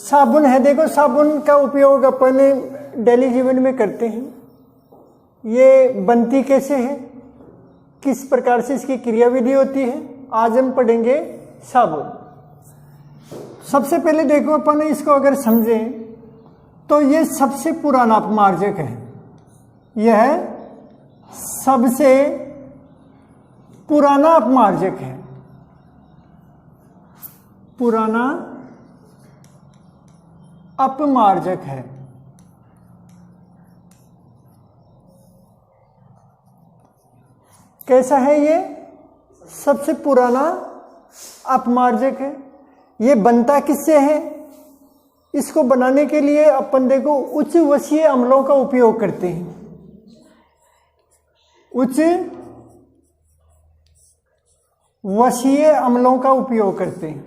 साबुन है, देखो साबुन का उपयोग अपन डेली जीवन में करते हैं। ये बनती कैसे है, किस प्रकार से इसकी क्रियाविधि होती है, आज हम पढ़ेंगे साबुन। सबसे पहले देखो अपन इसको अगर समझें तो ये सबसे पुराना अपमार्जक है। यह सबसे पुराना अपमार्जक है, पुराना अपमार्जक है। कैसा है ये? सबसे पुराना अपमार्जक है। ये बनता किससे है? इसको बनाने के लिए अपन देखो उच्च वसीय अम्लों का उपयोग करते हैं। उच्च वसीय अम्लों का उपयोग करते हैं।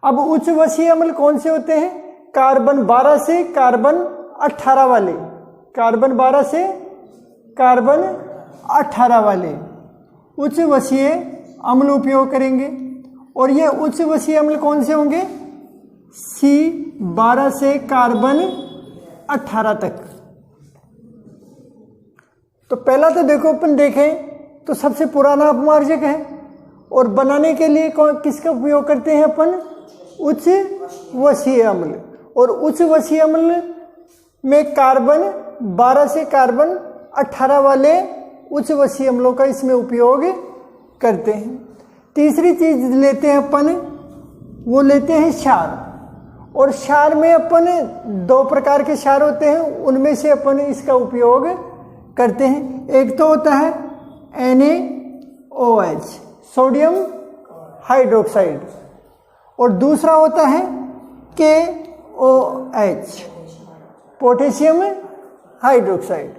अब उच्च वसीय अम्ल कौन से होते हैं? कार्बन 12 से कार्बन 18 वाले, कार्बन 12 से कार्बन 18 वाले उच्च वसीय अम्ल उपयोग करेंगे। और ये उच्च वसीय अम्ल कौन से होंगे? C12 से कार्बन 18 तक। तो पहला तो देखो अपन देखें तो सबसे पुराना अपमार्जक है। और बनाने के लिए किसका उपयोग करते हैं अपन? उच्च वसीय अम्ल। और उच्च वसीय अम्ल में कार्बन 12 से कार्बन 18 वाले उच्च वसीय अम्लों का इसमें उपयोग करते हैं। तीसरी चीज लेते हैं अपन, वो लेते हैं क्षार। और क्षार में अपन 2 प्रकार के क्षार होते हैं, उनमें से अपन इसका उपयोग करते हैं। एक तो होता है NaOH, सोडियम हाइड्रोक्साइड, और दूसरा होता है KOH, पोटेशियम हाइड्रोक्साइड।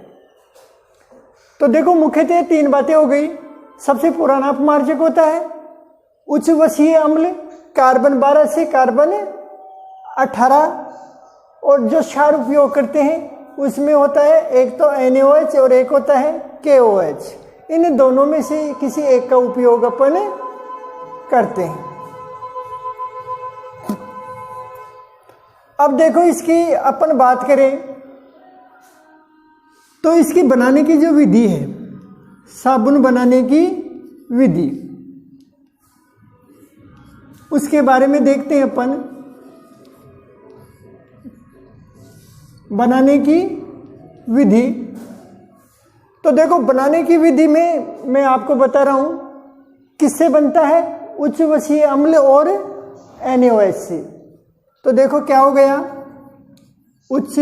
तो देखो मुख्यतः 3 बातें हो गई। सबसे पुराना अपमार्जक होता है उच्च वसीय अम्ल, कार्बन 12 से कार्बन 18, और जो क्षार उपयोग करते हैं उसमें होता है एक तो NaOH और एक होता है KOH। इन दोनों में से किसी एक का उपयोग अपन करते हैं। अब देखो इसकी अपन बात करें तो इसकी बनाने की जो विधि है, साबुन बनाने की विधि, उसके बारे में देखते हैं अपन। बनाने की विधि तो देखो बनाने की विधि में मैं आपको बता रहा हूं किससे बनता है, उच्च वसीय अम्ल और NaOH से। तो देखो क्या हो गया, उच्च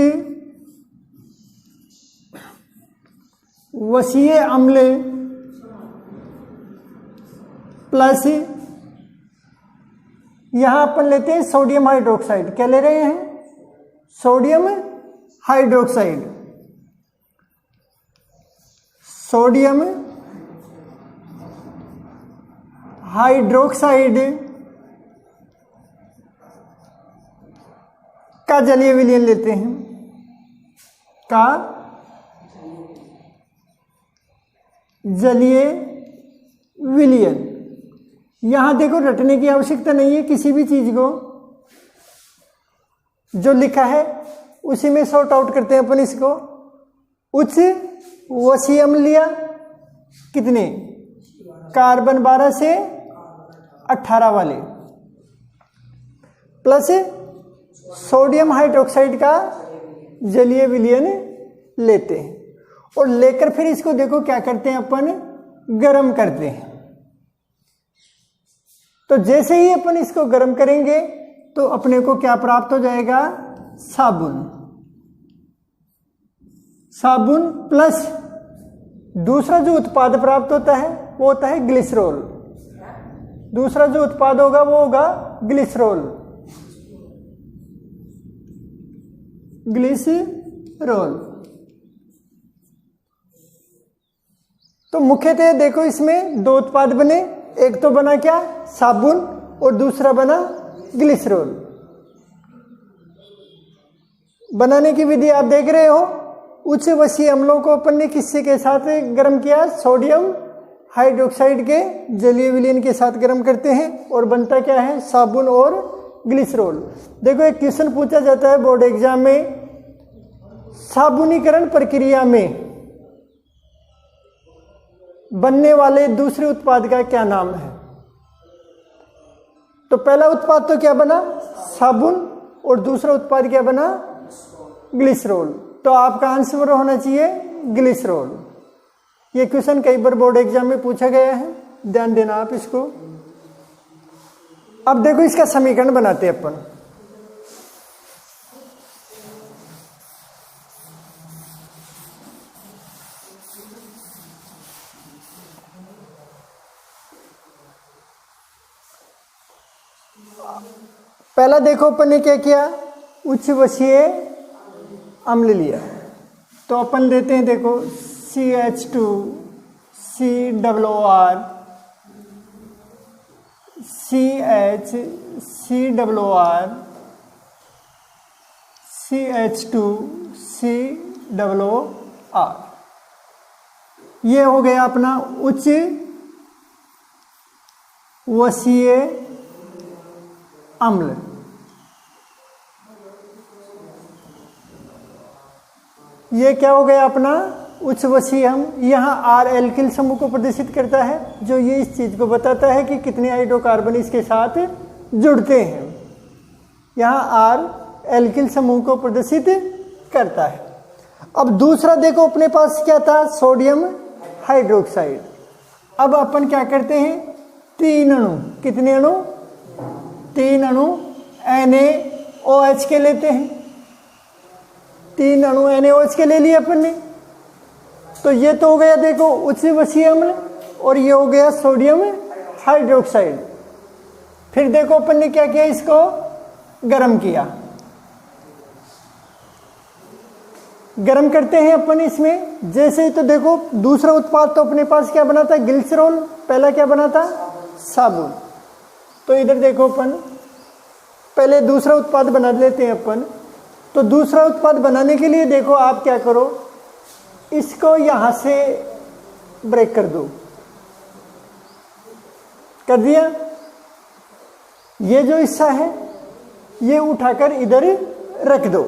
वसीय अम्ल प्लस यहां अपन लेते हैं सोडियम हाइड्रोक्साइड। क्या ले रहे हैं? Sodium hydroxide. सोडियम हाइड्रोक्साइड का जलीय विलयन लेते हैं, का जलीय विलयन। यहां देखो रटने की आवश्यकता नहीं है किसी भी चीज को, जो लिखा है उसी में सॉर्ट आउट करते हैं अपन इसको। उच्च वसीय अम्ल लिया, कितने? कार्बन 12 से 18 वाले, प्लस सोडियम हाइड्रोक्साइड का जलीय विलयन लेते हैं। और लेकर फिर इसको देखो क्या करते हैं अपन, गर्म करते हैं। तो जैसे ही अपन इसको गर्म करेंगे तो अपने को क्या प्राप्त हो जाएगा? साबुन। साबुन प्लस दूसरा जो उत्पाद प्राप्त होता है वो होता है ग्लिसरॉल। दूसरा जो उत्पाद होगा वो होगा ग्लिसरॉल। ग्लिसरॉल। तो मुख्यतः देखो इसमें 2 उत्पाद बने, एक तो बना क्या? साबुन, और दूसरा बना ग्लिसरॉल। बनाने की विधि आप देख रहे हो, उच्च वसीय अम्लों को अपन ने किससे के साथ गर्म किया? सोडियम हाइड्रोक्साइड के जलीय विलयन के साथ गर्म करते हैं और बनता क्या है? साबुन और ग्लिसरॉल। देखो एक क्वेश्चन पूछा जाता है बोर्ड एग्जाम में, साबुनीकरण प्रक्रिया में बनने वाले दूसरे उत्पाद का क्या नाम है? तो पहला उत्पाद तो क्या बना? साबुन, और दूसरा उत्पाद क्या बना? ग्लिसरॉल। तो आपका आंसर होना चाहिए ग्लिसरॉल। ये क्वेश्चन कई बार बोर्ड एग्जाम में पूछा गया है, ध्यान देना आप इसको। अब देखो इसका समीकरण बनाते हैं अपन। पहला देखो अपन ने क्या किया? उच्च वसीय अम्ल लिया, तो अपन देते हैं देखो CH2 COOR CH COOR CH2 COOR। ये हो गया अपना उच्च वसीय अम्ल। ये क्या हो गया अपना उच्च वसीय अम्ल। यहाँ R एल्किल समूह को प्रदर्शित करता है, जो ये इस चीज को बताता है कि कितने हाइड्रोकार्बन इसके साथ जुड़ते हैं। यहाँ R एल्किल समूह को प्रदर्शित करता है। अब दूसरा देखो अपने पास क्या था? Sodium hydroxide. अब अपन क्या करते हैं? 3 अणु, कितने अणु? 3 अणु NaOH के लेते हैं। 3 अणु NaOH के ले लिए अपन ने। तो ये तो हो गया देखो उच्च वसीय अम्ल, और ये हो गया सोडियम हाइड्रोक्साइड। फिर देखो अपन ने क्या किया? इसको गर्म किया। गर्म करते हैं अपन इसमें जैसे ही, तो देखो दूसरा उत्पाद तो अपने पास क्या बना था? ग्लिसरॉल। पहला क्या बना था? साबुन। तो इधर देखो अपन पहले दूसरा उत्पाद बना लेते हैं अपन। तो दूसरा उत्पाद बनाने के लिए देखो आप क्या करो, इसको यहां से ब्रेक कर दो। कर दिया? ये जो हिस्सा है ये उठाकर इधर रख दो।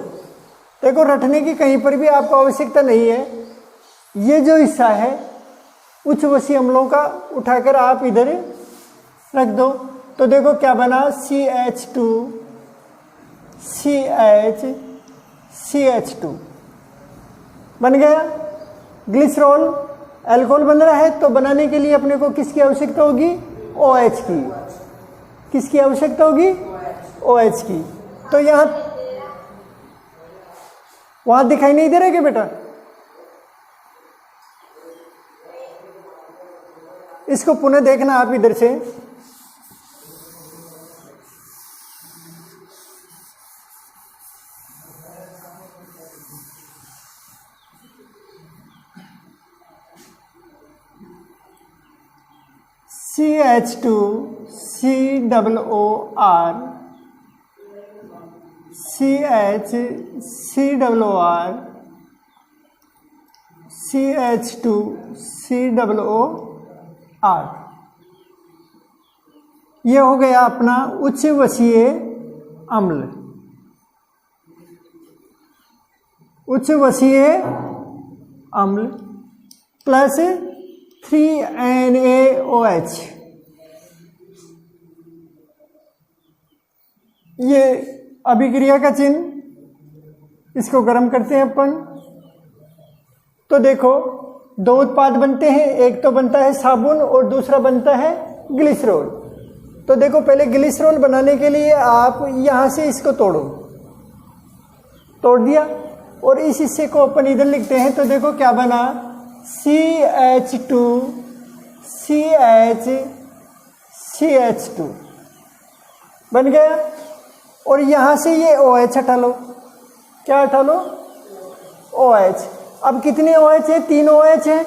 देखो रखने की कहीं पर भी आपको आवश्यकता नहीं है। ये जो हिस्सा है उच्च वसीय अम्लों का उठाकर आप इधर रख दो। तो देखो क्या बना? CH2 CH CH2 बन गया। ग्लिसरॉल अल्कोहल बन रहा है, तो बनाने के लिए अपने को किसकी आवश्यकता होगी? OH की। किसकी आवश्यकता होगी? OH की। तो यहां वहां दिखाई नहीं दे रहा क्या बेटा? इसको पुनः देखना आप इधर से। CH2 COOR CH COOR CH2 COOR। ये हो गया अपना उच्च वसीय अम्ल। उच्च वसीय अम्ल प्लस 3NaOH। ये अभिक्रिया का चिन्ह, इसको गर्म करते हैं अपन। तो देखो 2 उत्पाद बनते हैं, एक तो बनता है साबुन और दूसरा बनता है ग्लिसरॉल। तो देखो पहले ग्लिसरॉल बनाने के लिए आप यहां से इसको तोड़ो। तोड़ दिया और इस हिस्से को अपन इधर लिखते हैं। तो देखो क्या बना? CH2 CH CH2 बन गया। और यहां से ये OH हटा लो। क्या हटा लो? OH। अब कितने OH है? 3 OH है,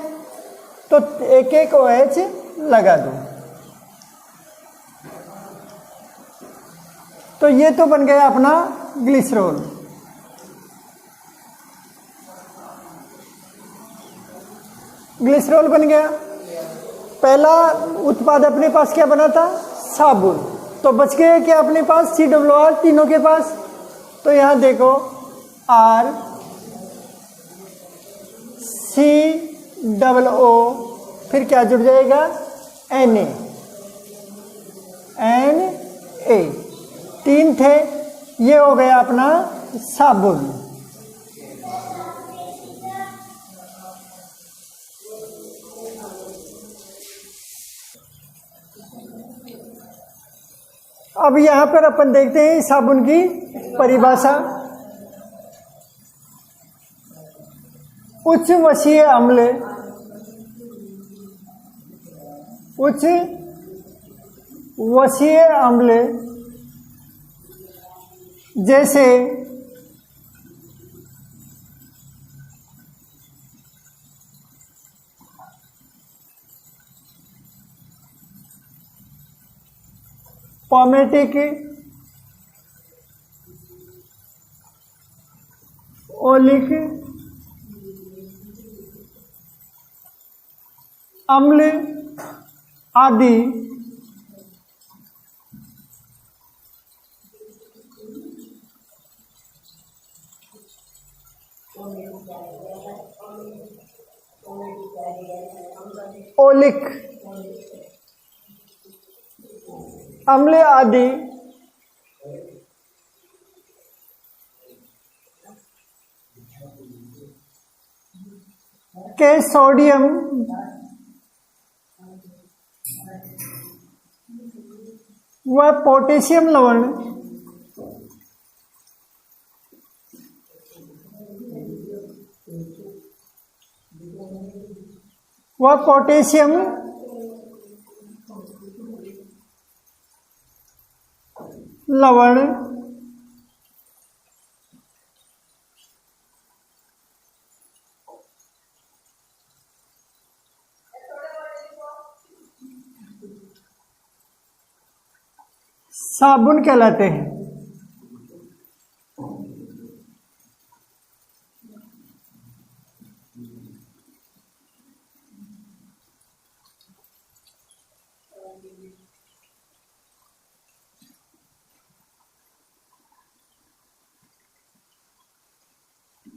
तो एक एक OH लगा दो। तो ये तो बन गया अपना ग्लिसरॉल। ग्लिसरॉल बन गया। पहला उत्पाद अपने पास क्या बना था? साबुन। तो बच गए क्या अपने पास? COO तीनों के पास। तो यहां देखो RCOO, फिर क्या जुड़ जाएगा? Na। तीन थे, ये हो गया अपना साबुन। अब यहां पर अपन देखते हैं साबुन की परिभाषा। उच्च वसीय अम्ल, उच्च वसीय अम्ल जैसे पॉमेटिक, ओलिक अम्ल आदि ओलिक अम्ल आदि के सोडियम व पोटेशियम लवण व पोटेशियम लवण साबुन कहलाते हैं।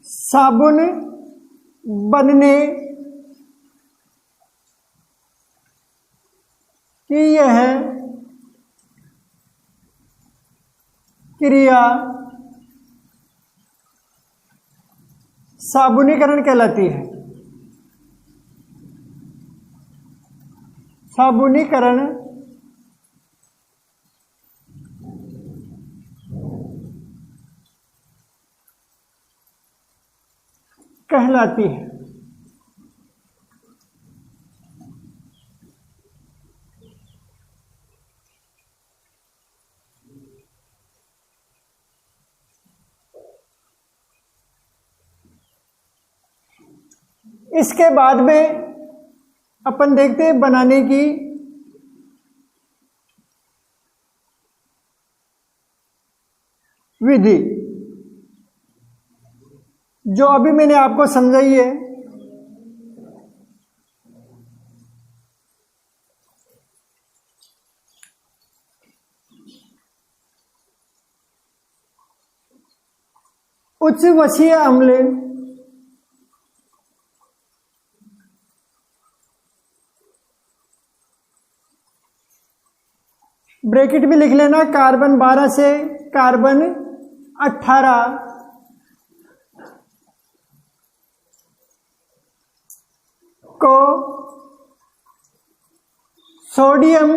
साबुन बनने की यह क्रिया साबुनीकरण कहलाती है। साबुनीकरण कहलाती है। इसके बाद में अपन देखते हैं बनाने की विधि, जो अभी मैंने आपको समझाई है। उच्च वसीय अम्ल ब्रैकेट में लिख लेना, कार्बन 12 से कार्बन 18 को सोडियम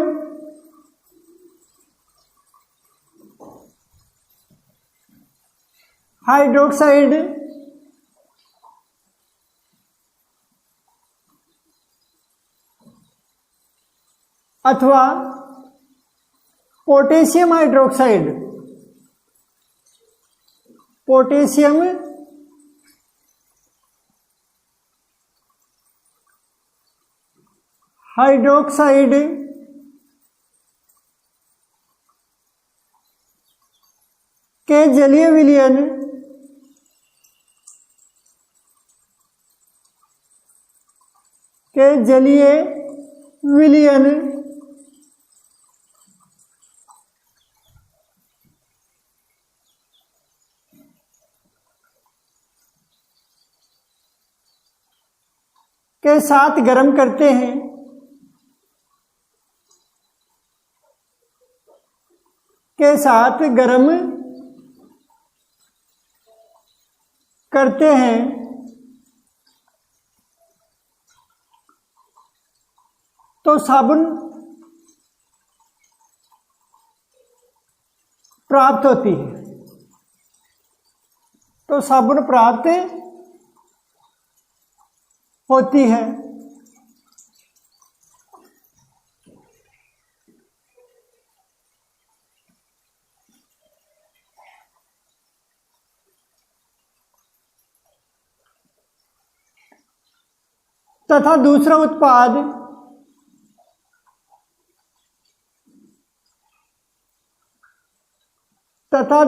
हाइड्रोक्साइड अथवा पोटेशियम हाइड्रोक्साइड, पोटेशियम हाइड्रोक्साइड के जलीय विलयन के जलीय विलयन के साथ गर्म करते हैं के साथ गर्म करते हैं तो साबुन प्राप्त होती है। तो साबुन प्राप्त होती है। तथा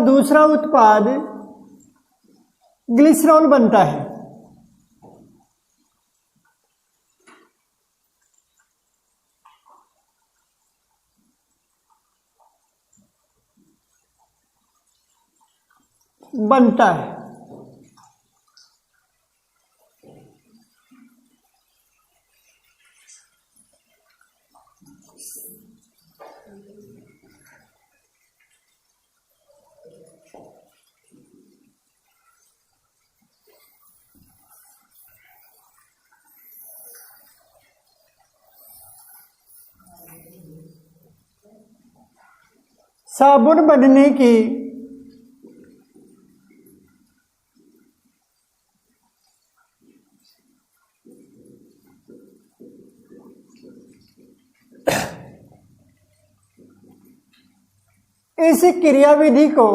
दूसरा उत्पाद ग्लिसरॉल बनता है। साबुन बनने की इस क्रियाविधि को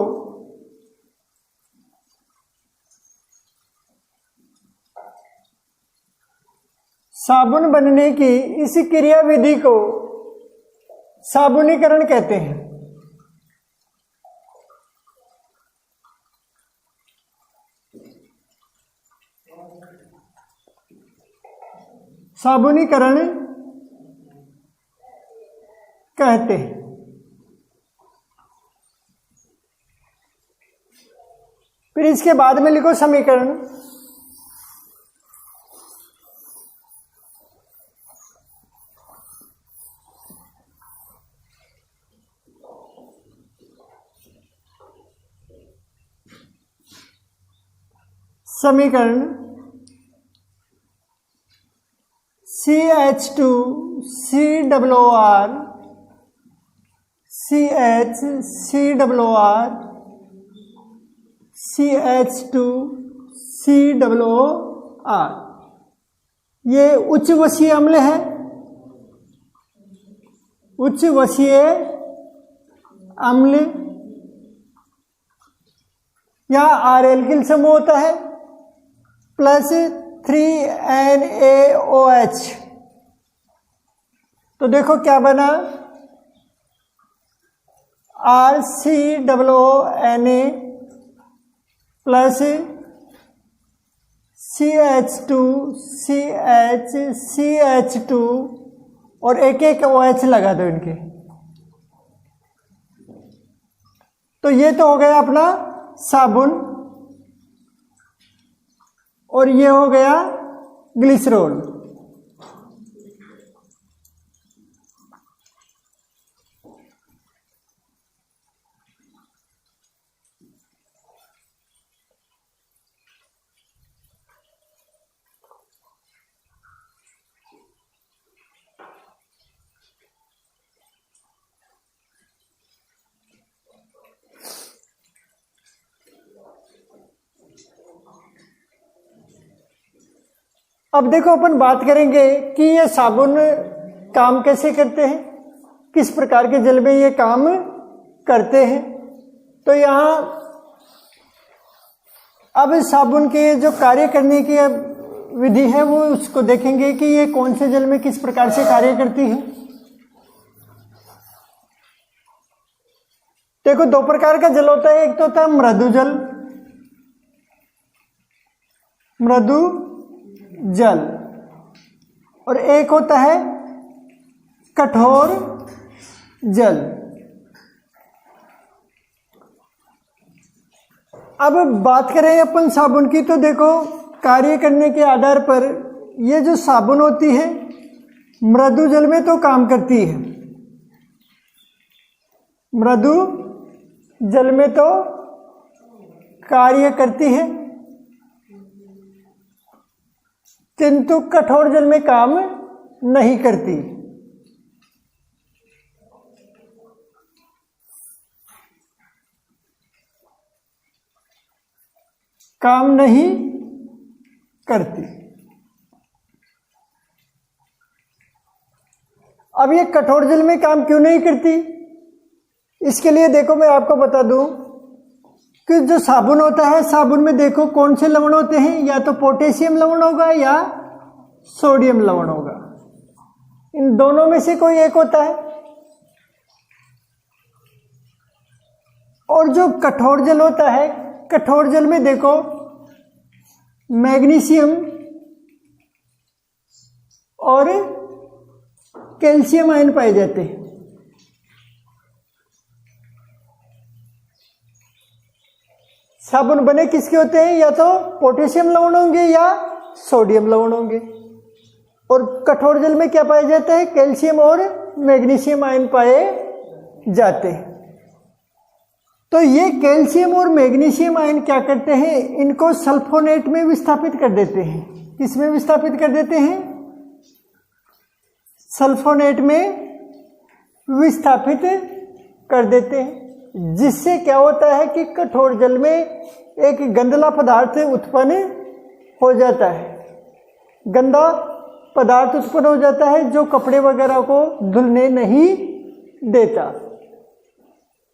साबुन बनने की इस क्रियाविधि को साबुनीकरण कहते हैं। साबुनीकरण कहते हैं। फिर इसके बाद में लिखो समीकरण। समीकरण CH2COR CH2COR ये उच्च वसीय अम्ल है। उच्च वसीय अम्ल यहाँ R एल्किल समूह होता है प्लस 3NaOH। तो देखो क्या बना, RCOONA प्लस CH2 और एक एक OH लगा दो इनके। तो ये तो हो गया अपना साबुन और ये हो गया ग्लिसरॉल। अब देखो अपन बात करेंगे कि ये साबुन काम कैसे करते हैं, किस प्रकार के जल में ये काम करते हैं। तो यहाँ अब साबुन के जो कार्य करने की विधि है वो उसको देखेंगे कि ये कौन से जल में किस प्रकार से कार्य करती है। देखो दो प्रकार का जल होता है, एक तो होता है मृदु जल, और एक होता है कठोर जल। अब बात करें अपन साबुन की, तो देखो कार्य करने के आधार पर ये जो साबुन होती है मृदु जल में तो काम करती है, मृदु जल में तो कार्य करती है, किंतु कठोर जल में काम नहीं करती। काम नहीं करती। अब ये कठोर जल में काम क्यों नहीं करती, इसके लिए देखो मैं आपको बता दूं कि जो साबुन होता है, साबुन में देखो कौन से लवण होते हैं, या तो पोटेशियम लवण होगा या सोडियम लवण होगा, इन दोनों में से कोई एक होता है। और जो कठोर जल होता है, कठोर जल में देखो मैग्नीशियम और कैल्शियम आयन पाए जाते हैं। साबुन बने किसके होते हैं, या तो पोटेशियम लवण होंगे या सोडियम लवण होंगे। और कठोर जल में क्या पाया जाता है, कैल्शियम और मैग्नीशियम आयन पाए जाते हैं। तो ये कैल्शियम और मैग्नीशियम आयन क्या करते हैं, इनको सल्फोनेट में विस्थापित कर देते हैं। किसमें विस्थापित कर देते हैं, सल्फोनेट में विस्थापित कर देते हैं, जिससे क्या होता है कि कठोर जल में एक गंदला पदार्थ उत्पन्न हो जाता है, गंदा पदार्थ उत्पन्न हो जाता है जो कपड़े वगैरह को धुलने नहीं देता।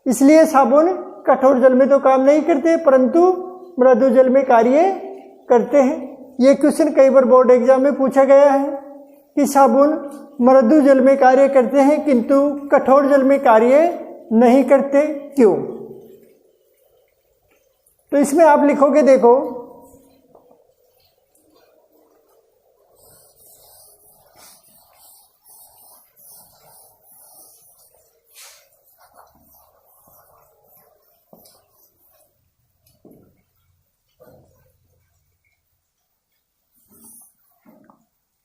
इसलिए साबुन कठोर जल में तो काम नहीं करते, परंतु मृदु जल में कार्य करते हैं। ये क्वेश्चन कई बार बोर्ड एग्जाम में पूछा गया है कि साबुन मृदु जल में कार्य करते हैं किंतु कठोर जल में कार्य नहीं करते, क्यों? तो इसमें आप लिखोगे, देखो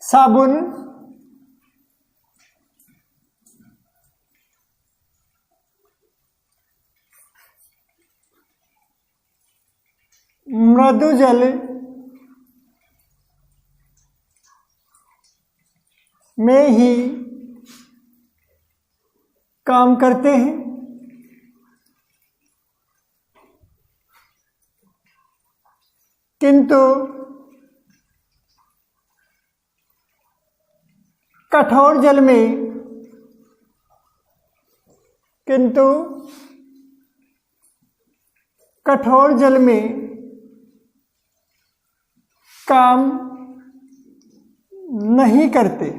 साबुन मृदु जल में ही काम करते हैं, किंतु कठोर जल में काम नहीं करते।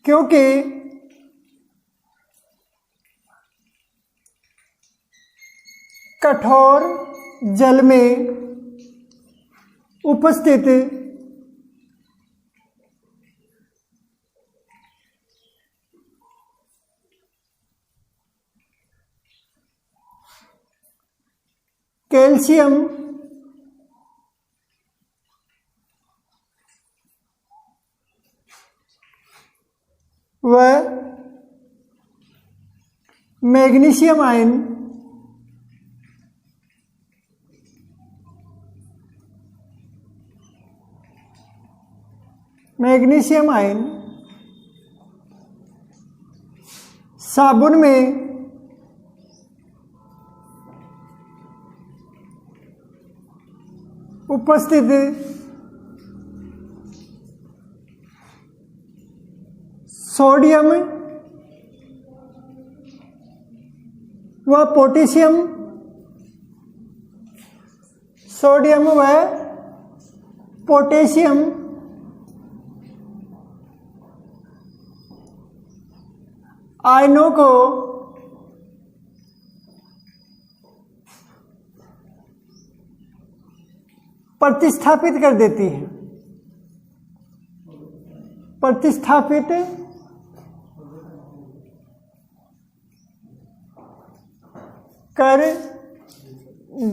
क्योंकि कठोर जल में उपस्थित कैल्शियम व मैग्नीशियम आयन साबुन में उपस्थित सोडियम व पोटेशियम सोडियम व पोटेशियम आयनों को प्रतिस्थापित कर देती है, प्रतिस्थापित कर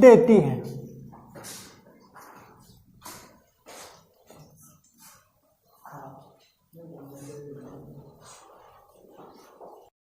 देती है।